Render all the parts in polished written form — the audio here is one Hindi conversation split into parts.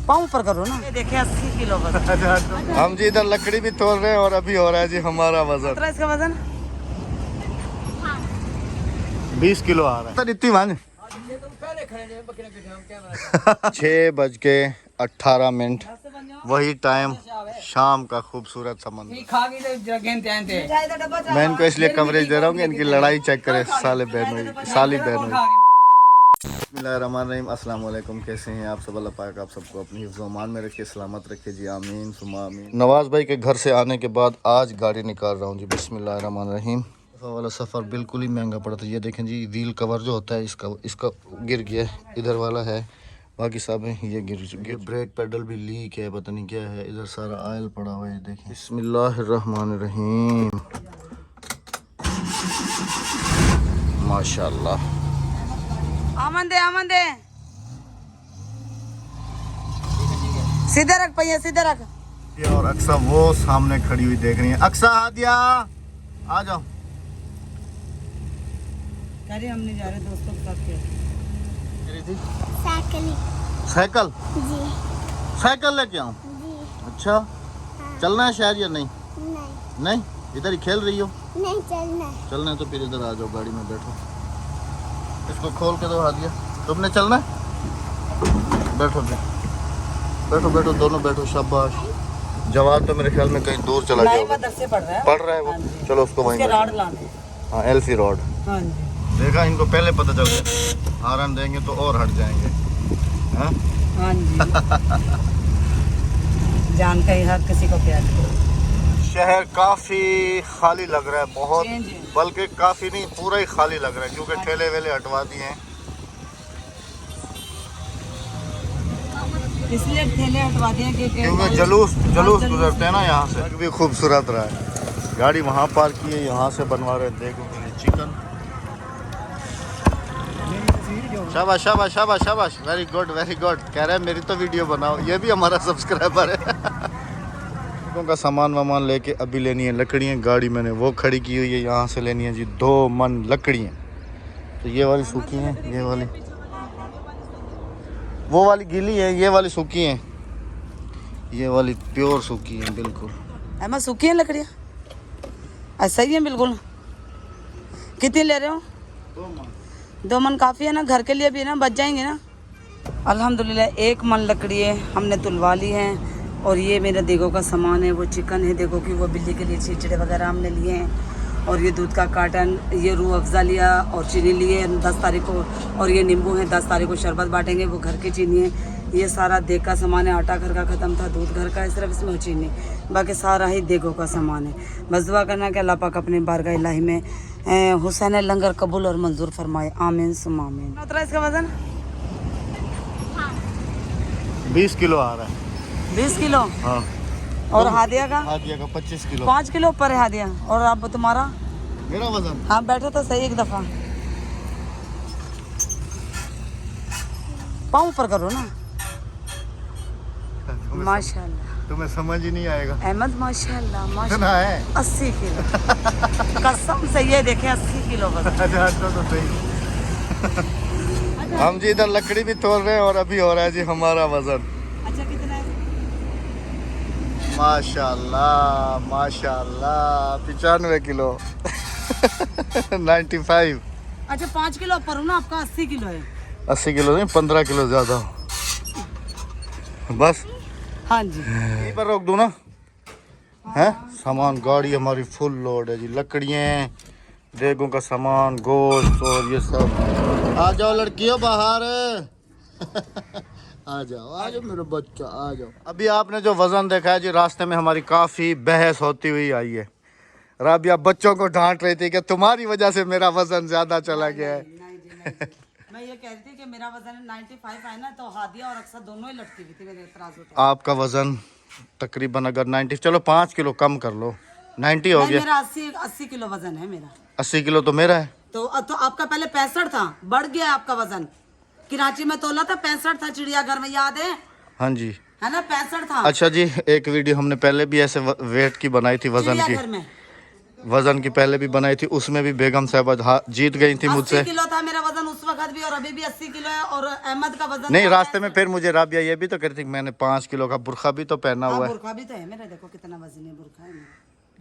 पाँव ऊपर करो ना। ये देखिए 80 किलो वजन। हम जी इधर लकड़ी भी तोड़ रहे हैं और अभी हो रहा है जी हमारा वजन। कितना इसका वजन? 20 किलो आ रहा है। इतनी मान 6:18 वही टाइम शाम का खूबसूरत समंदर। मैं इनको इसलिए कवरेज दे रहा हूँ कि इनकी लड़ाई चेक करे साली बहनों। बिस्मिल्लाहिर्रहमानिर्रहीम, अस्सलाम वालेकुम। कैसे हैं आप सब? अल्लाह पाक आप सबको अपनी हिफ्ज़-ओ-अमान में रखे, सलामत रखे जी, आमीन सुमा आमीन। नवाज़ भाई के घर से आने के बाद आज गाड़ी निकाल रहा हूँ जी। बिस्मिल्लाहिर्रहमानिर्रहीम। वाला सफ़र बिल्कुल ही महंगा पड़ता है। ये देखें जी, व्हील कवर जो होता है इसका गिर गया, इधर वाला है, बाकी सब है ये गिर। ब्रेक पेडल भी लीक है, पता नहीं क्या है। इधर सारा ऑयल पड़ा हुआ है, देखें। बिस्मिल्लाहिर्रहमानिर्रहीम, माशाल्लाह। आमन दे सीधे रख पहिया, सीधे रख। ये और अक्सा वो सामने खड़ी हुई देख रही है। अक्सा हादिया आ जाओ। कह रही हम नहीं जा रहे दोस्तों के साथ। साइकिल जी साइकिल लेके आऊं? जी अच्छा, चलना है शहर या नहीं? नहीं, इधर ही खेल रही हो? नहीं चलना है तो फिर इधर आ जाओ, गाड़ी में बैठो। इसको खोल के दो हादिया। तुमने चलना है? बैठो बैठो दोनों बैठो। शाबाश। जवाब तो मेरे ख्याल में कहीं दूर चला गया होगा। मदरसे पढ़ रहा है। पढ़ रहा है वो। चलो उसको वहीं उसके रॉड बैठो। लाने। हाँ, एलसी रॉड। हाँ जी। देखा, इनको पहले पता चल गया। हारन देंगे तो और हट जाएंगे। हाँ? हाँ जी। जान का ही हर किसी को प्यार है। शहर काफी खाली लग रहा है, बहुत, चेंज है। बल्कि काफी नहीं, पूरा ही खाली लग रहा है, क्योंकि ठेले वेले हटवा दिए हैं। इसलिए ठेले हटवा दिए क्योंकि जलूस गुजरते हैं ना यहाँ से। भी खूबसूरत रहा है। गाड़ी वहाँ पार्क की है, यहाँ से बनवा रहे हैं। देखो के लिए चिकन। शाबाश शाबाश शाबाश शाबाश, वेरी गुड वेरी गुड। कह रहे हैं मेरी तो वीडियो बनाओ, ये भी हमारा सब्सक्राइबर है। लोगों का सामान वामान लेके अभी लेनी है लकड़ियाँ। गाड़ी मैंने वो खड़ी की हुई है, यहाँ से लेनी है जी 2 मन लकड़ियाँ। तो ये वाली सूखी हैं, ये वाली, वो वाली गीली है, ये वाली सूखी है, ये वाली प्योर सूखी है बिल्कुल। एमा सूखी है लकड़ियाँ? ऐसा ही है बिल्कुल। कितनी ले रहे हो? 2 मन काफ़ी है ना, घर के लिए भी है ना, बच जाएंगे ना। अल्हम्दुलिल्लाह 1 मन लकड़ी है हमने तुलवा ली है। और ये मेरा देखो का सामान है, वो चिकन है, देखो कि वो बिल्ली के लिए चिचड़े वगैरह हमने लिए हैं। और ये दूध का कार्टन, ये रूह अफ़ज़ा लिया और चीनी लिए 10 तारीख को। और ये नींबू है, 10 तारीख को शरबत बांटेंगे, वो घर की चीनी है। ये सारा देग का सामान है, आटा घर का ख़त्म था, दूध घर का है, सिर्फ इसमें चीनी, बाकी सारा ही देगों का सामान है। बस दुआ करना कि अल्लाह पाक अपने बारगाह इलाही में हुसैन लंगर कबूल और मंजूर फरमाए, आमीन सुम्मा आमीन। कितना इसका वजन? 20 किलो आ रहा है। 20 किलो। हाँ। और हादिया का? हादिया का 25 किलो। 5 किलो ऊपर है हादिया। और आप तुम्हारा? मेरा वजन? हाँ बैठो तो सही एक दफ़ा। पाँव ऊपर करो ना। माशाल्लाह, तुम्हें समझ ही नहीं आएगा। अहमद माशाल्लाह कितना माशाल्लाह। है? 80 किलो। कसम से ये देखें 80 किलो वजन। अच्छा तो सही। हम जी इधर लकड़ी भी तोड़ रहे हैं और अभी हो रहा है जी हमारा वजन। अच्छा कितना है? माशाल्लाह माशाल्लाह 95 किलो। 95। अच्छा 5 किलो ऊपर हूँ ना, आपका 80 किलो है। 80 किलो नहीं, 15 किलो ज्यादा। बस हाँ जी। यहीं पर रोक दूँ ना? है सामान, गाड़ी हमारी फुल लोड है जी, लकड़ियाँ, देगों का सामान, गोश्त और ये सब। आ जाओ लड़कियों बाहर। आ जाओ मेरे बच्चा, आ जाओ। अभी आपने जो वजन देखा है जी, रास्ते में हमारी काफ़ी बहस होती हुई आई है। राबिया बच्चों को डांट रही थी कि तुम्हारी वजह से मेरा वजन ज़्यादा चला गया है। नहीं। मैं ये कह रही थी कि मेरा वजन 95 है ना, तो हादिया और अक्सर दोनों ही लटकी हुई थी मेरे तराजू पे। आपका वजन तकरीबन अगर 90, चलो 5 किलो कम कर लो, 90 हो गया। मेरा 80 किलो वजन है मेरा। 80 किलो तो मेरा है। तो आपका पहले 65 था, बढ़ गया आपका वजन। कराची में तोला था 65 था, चिड़ियाघर में, याद है? हाँ जी, है ना, 65 था। अच्छा जी, एक वीडियो हमने पहले भी ऐसे वेट की बनाई थी, वजन की। चिड़ियाघर में वजन की पहले भी बनाई थी, उसमें भी बेगम साहबा जीत गई थी 80 मुझसे। किलो था मेरा वजन उस वक्त भी, और अभी भी 80 किलो है। और अहमद का वजन नहीं, था रास्ते में फिर मुझे राबिया ये भी तो कह रही थी कि मैंने 5 किलो का बुरखा भी तो पहना हुआ है। बुरखा भी तो है मेरा, देखो कितना वजन है बुरखा है मेरा।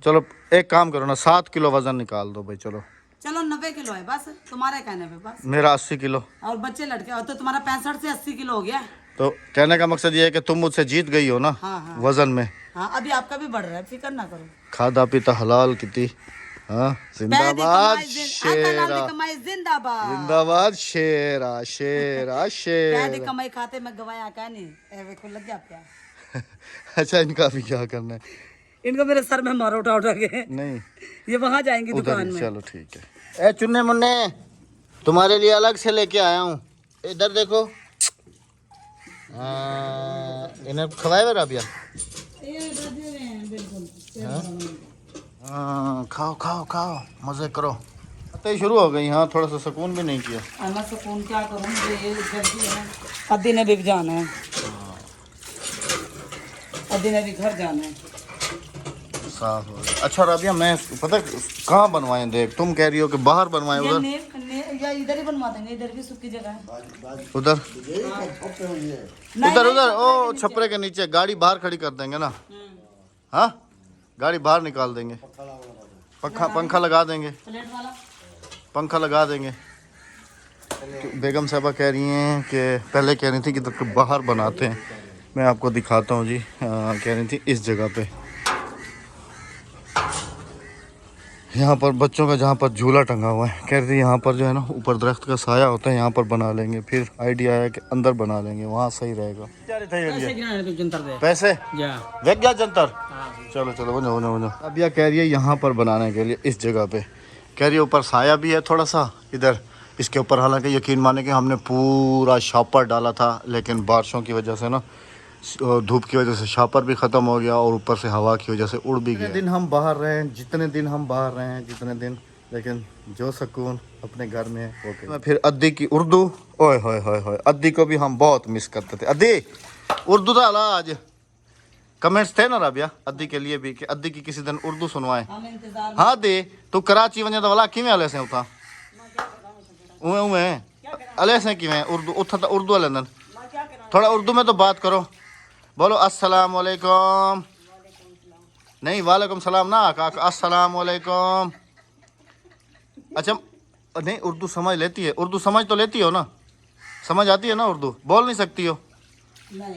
चलो एक काम करो ना, 7 किलो वजन निकाल दो भाई। चलो चलो 90 किलो है बस, तुम्हारे कहने पे बस। मेरा 80 किलो, और बच्चे लड़के हो तो तुम्हारा 65 से 80 किलो हो गया। तो कहने का मकसद ये है कि तुम मुझसे जीत गई हो ना हाँ हाँ वजन में। हाँ, अभी आपका भी बढ़ रहा है, फिक्र ना करो। खादा पीता हलाल किती। हाँ, जिंदाबाद पैदी शेरा, कमाई जिंदाबाद। जिंदाबाद शेरा शेरा पैदी शेरा। कमाई खाते में गवाया क्या नहीं, ए को लग गया क्या? अच्छा, इनका भी क्या करना है? इनको मेरे सर में मारो उठा उठा के। नहीं, ये वहां जाएंगी उधर दुकान ही, में। चलो ठीक है। ए चुन्ने मुन्ने, तुम्हारे लिए अलग से लेके आया हूँ, इधर देखो। इन्हें खवाए राबिया? हाँ, खाओ खाओ खाओ, मजे करो। ही शुरू हो गई। हाँ, थोड़ा सा सुकून भी नहीं किया। मैं सुकून क्या करूँ, मुझे ये जल्दी है। अद्दी ने भी जाना है, अद्दी ने भी घर जाना है। साफ हो गया। अच्छा राबिया, मैं पता कहाँ बनवाएं? देख, तुम कह रही हो कि बाहर बनवाएं, उधर या इधर ही बनवा देंगे, इधर भी सूखी जगह है। उधर उधर उधर ओ छपरे के नीचे गाड़ी बाहर खड़ी कर देंगे ना। हाँ, गाड़ी बाहर निकाल देंगे, पंखा लगा देंगे, प्लेट वाला पंखा लगा देंगे। बेगम साहबा कह रही हैं कि पहले कह रही थी कि तो बाहर बनाते हैं। मैं आपको दिखाता हूँ जी। कह रही थी इस जगह पे, यहाँ पर बच्चों का जहाँ पर झूला टंगा हुआ है, कह रही थी यहाँ पर जो है ना ऊपर दरख्त का साया होता है, यहाँ पर बना लेंगे। फिर आइडिया आया कि अंदर बना लेंगे, वहाँ सही रहेगा। पैसे वेग गया जंतर। चलो चलो, बनो बनो बनो। अब यह कह रही है यहाँ पर बनाने के लिए, इस जगह पे। कह रही है ऊपर साया भी है थोड़ा सा इधर इसके ऊपर। हालांकि यकीन माने कि हमने पूरा शापर डाला था, लेकिन बारिशों की वजह से ना, धूप की वजह से शापर भी ख़त्म हो गया और ऊपर से हवा की वजह से उड़ भी गया। दिन हम बाहर रहे हैं, जितने दिन हम बाहर रहे हैं, जितने दिन, लेकिन जो सुकून अपने घर में है ओके। मैं फिर अद्दी की उर्दू, ओए होए होए होए, अद्दी को भी हम बहुत मिस करते थे। अद्दी उर्दू था आज कमेंट्स थे ना राबिया अद्दी के लिए भी कि अद्दी की किसी दिन उर्दू सुनवाए। हाँ दे, तू कराची वने तो वाला किवें अले से उता उए उए अले से किवें उर्दू उथा तो उर्दू अले नन, थोड़ा उर्दू में तो बात करो। बोलो अस्सलाम वालेकुम। नहीं, वालेकुम सलाम ना, अस्सलाम वालेकुम। अच्छा, नहीं उर्दू समझ लेती है? उर्दू समझ तो लेती हो ना? समझ आती है ना उर्दू? बोल नहीं सकती हो? नहीं।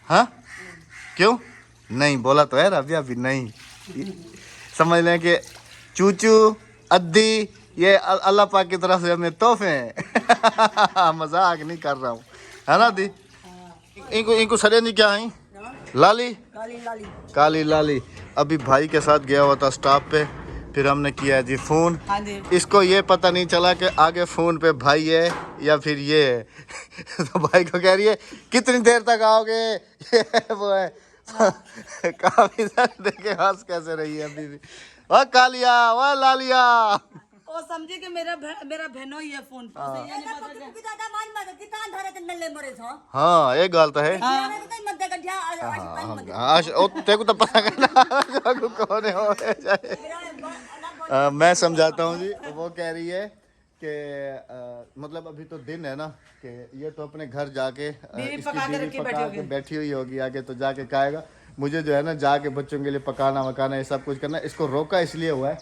हाँ, क्यों नहीं? बोला तो है राबिया अभी नहीं। समझ लें कि चूचू अद्दी ये अल्लाह पाक की तरफ से हमें तोहफे हैं। मजाक नहीं कर रहा हूँ, है ना दी? इनको इनको सरेंदी क्या है? लाली, काली लाली, काली लाली। अभी भाई के साथ गया हुआ था स्टॉप पे, फिर हमने किया है जी फ़ोन। हाँ जी। इसको ये पता नहीं चला कि आगे फ़ोन पे भाई है या फिर ये है। तो भाई को कह रही है कितनी देर तक आओगे, ये वो है। काफी सारे देखे हंस कैसे रही है अभी भी। वाह कालिया, वाह लालिया। ओ समझे कि मेरा बहनों ही है फोन पे। हाँ, एक गाल तो है। तेरे को तो पता करना कौन है हो। मैं समझाता हूँ जी। वो कह रही है कि मतलब अभी तो दिन है ना, कि ये तो अपने घर जाके इसकी बीवी पका के बैठी हुई होगी, आगे तो जाके खाएगा। मुझे जो है ना जाके बच्चों के लिए पकाना वकाना ये सब कुछ करना। इसको रोका इसलिए हुआ है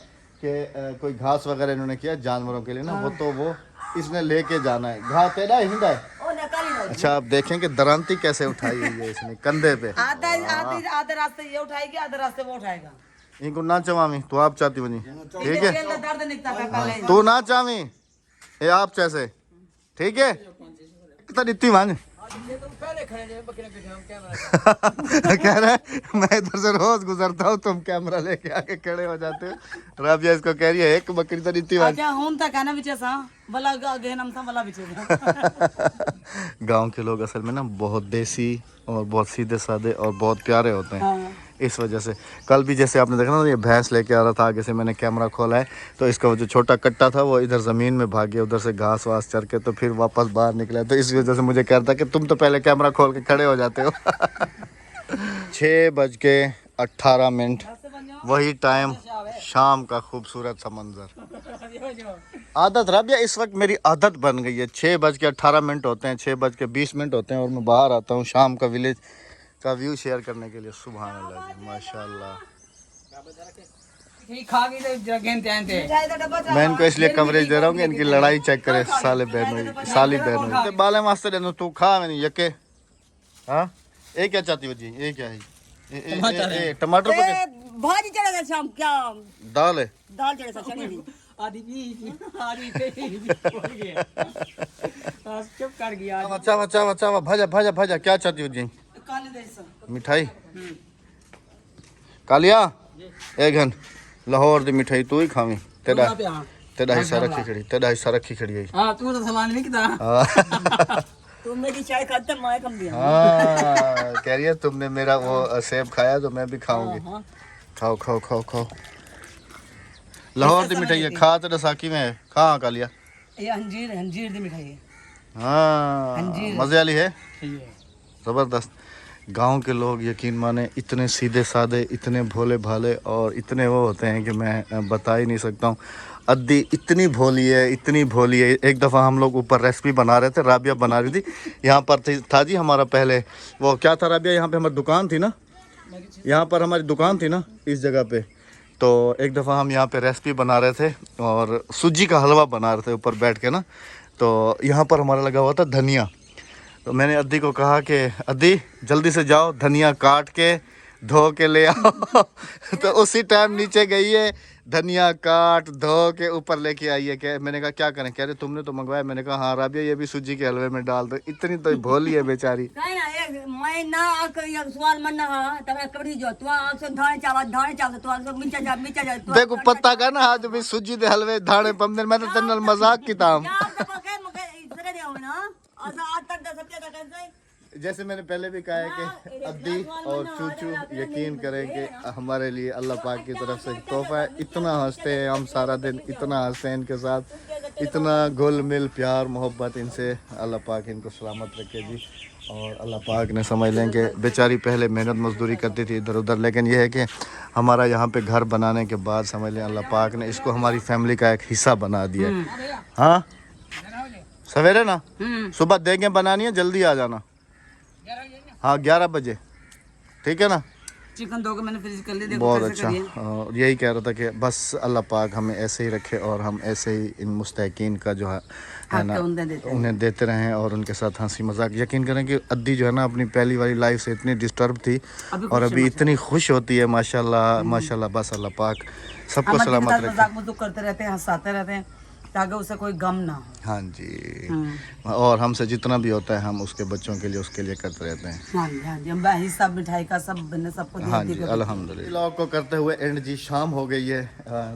कि कोई घास वगैरह इन्होंने किया जानवरों के लिए ना, वो इसने लेके जाना है। घास तेरा हिंदा है। अच्छा, आप देखें कि दरांती कैसे उठाई हुई है इसने कंधे पे। आधे रास्ते ये उठाएगी, आधे रास्ते वो उठाएगा। इनको ना चवामी तो आप चाहती बनी, ठीक है? दर्द निकता था पहले। तू ना चाहमी ये आप जैसे, ठीक है? कितना दिखती मान कह रहे मैं इधर से रोज गुजरता हूँ, तुम कैमरा लेके आके खड़े हो जाते हो। राबिया इसको कह रही है एक बकरी तो दिखती मान। अच्छा हूं ता कहना बिचे सा भला गहनम सा भला बिचे। गांव के लोग असल में ना बहुत देसी और बहुत सीधे साधे और बहुत प्यारे होते हैं। हाँ। इस वजह से कल भी जैसे आपने देखा ना, ये भैंस लेके आ रहा था, आगे से मैंने कैमरा खोला है तो इसका वो जो छोटा कट्टा था वो इधर ज़मीन में भाग गया, उधर से घास वास चर के, तो फिर वापस बाहर निकला। तो इस वजह से मुझे कह रहा था कि तुम तो पहले कैमरा खोल के खड़े हो जाते हो। 6:18 वही टाइम शाम का खूबसूरत सा मंजर। आदत राबिया, इस वक्त मेरी आदत बन गई है। 6:18 होते हैं, 6:20 होते हैं और मैं बाहर आता हूँ शाम का विलेज का व्यू शेयर करने के लिए। सुभान अल्लाह जी, माशाल्लाह। मैं इनको इसलिए कवरेज दे रहा हूँ कि इनकी लड़ाई चेक करे। साले बहनों, साली बहनों बाले वास्ते देनो तू खा मैंने यके। हाँ ये क्या चाहती हो जी? ये क्या है? टमाटर भाजी चढ़ेगा शाम क्या? दाल है, दाल चढ़ेगा चढ़ेगी। चुप कर गया। बच्चा बच्चा बच्चा भाजा भाजा भाजा। क्या चाहती हो जी? मिठाई कालिया एक घन लाहौर दी मिठाई तू ही खावी। तेरा हिस्सा रखी खड़ी, तेरा हिस्सा रखी खड़ी है। हां तू तो सामान नहीं किता। हाँ तू मेरी चाय खाते मैं कम दिया। हाँ कह रही है तुमने मेरा वो सेब खाया तो मैं भी खाऊंगी। खाओ खाओ खाओ खाओ। लाहौर दी मिठाई है, खा तेरा साकी में है। खा कालिया। ये अंजीर अंजीर दी मिठाई है। हाँ मजे वाली है, जबरदस्त। गांव के लोग यकीन माने इतने सीधे साधे, इतने भोले भाले और इतने वो होते हैं कि मैं बता ही नहीं सकता हूँ। अद्दी इतनी भोली है, इतनी भोली है। एक दफ़ा हम लोग ऊपर रेसिपी बना रहे थे, राबिया बना रही थी। यहाँ पर था जी हमारा पहले वो क्या था राबिया, यहाँ पे हमारी दुकान थी ना, यहाँ पर हमारी दुकान थी ना इस जगह पे। तो एक दफ़ा हम यहाँ पे रेसिपी बना रहे थे और सूजी का हलवा बना रहे थे ऊपर बैठ के ना। तो यहाँ पर हमारा लगा हुआ था धनिया। तो मैंने अद्दी को कहा कि अद्दी जल्दी से जाओ धनिया काट के धो के ले आओ। तो उसी टाइम नीचे गई है, धनिया काट धो के ऊपर लेके आई है। क्या मैंने कहा क्या करें? कह रहे तुमने तो मंगवाया। मैंने कहा हाँ राबिया ये भी सूजी के हलवे में डाल दो। इतनी तो भोली है बेचारी। मैं ना सवाल मन ना तब कबड़ी जो तू आंख धाने चावल तू आंख मिर्चा जा देखो पत्ता का ना आज भी सूजी दे हलवे धाने पमदन। मैं तो तन्नल मजाक की ताम। जैसे मैंने पहले भी कहा है कि अद्दी और चूचू यकीन करें कि हमारे लिए अल्लाह पाक की तरफ से तोहफा है। इतना हंसते हैं हम सारा दिन, इतना हंसते हैं इनके साथ, इतना घुल मिल प्यार मोहब्बत इनसे। अल्लाह पाक इनको सलामत रखे जी। और अल्लाह पाक ने समझ लें कि बेचारी पहले मेहनत मजदूरी करती थी इधर उधर, लेकिन यह है कि हमारा यहाँ पे घर बनाने के बाद समझ लें अल्लाह पाक ने इसको हमारी फैमिली का एक हिस्सा बना दिया है। हाँ सवेरे ना सुबह देखें बनानी है, जल्दी आ जाना। हाँ 11 बजे ठीक है ना। चिकन धो के मैंने फ्रीज कर लिया। बहुत अच्छा। यही कह रहा था कि बस अल्लाह पाक हमें ऐसे ही रखे और हम ऐसे ही इन मुस्तकीन का जो है ना उन्हें देते रहें और उनके साथ हंसी मजाक। यकीन करें कि अद्दी जो है ना अपनी पहली वाली लाइफ से इतनी डिस्टर्ब थी और अभी इतनी खुश होती है माशाल्लाह माशाल्लाह। बस अल्लाह पाक सबको सलामत रखे। मजाक मज़ूक करते रहते हैं, हंसाते रहते हैं ताकि उसे कोई गम ना हो। हाँ जी। और हमसे जितना भी होता है हम उसके बच्चों के लिए उसके लिए करते रहते हैं। हाँ जी हाँ जी, हम हिस्सा मिठाई का सब मैंने सबको दे हाँ जी अल्हम्दुलिल्लाह। व्लॉग को करते हुए एंड जी शाम हो गई है।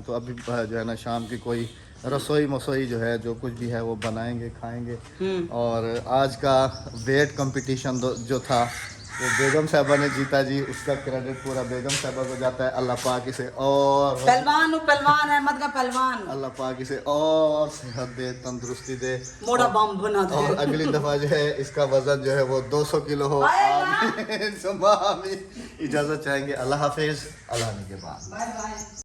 तो अभी जो है ना शाम की कोई रसोई मसोई जो है जो कुछ भी है वो बनाएंगे खाएंगे। और आज का वेट कंपटीशन जो था वो बेगम साहबा ने जीता जी। उसका क्रेडिट पूरा बेगम साहबा को जाता है। अल्लाह पाक इसे और पहलवान अहमद का पहलवान अल्लाह पाक इसे और सेहत दे, तंदुरुस्ती दे, मोड़ा बम बना दे। और अगली दफा जो है इसका वजन जो है वो 200 किलो हो। आमीन सुम्मा आमीन। इजाजत चाहेंगे। अल्लाह हाफिज। अल्लाह के बाद।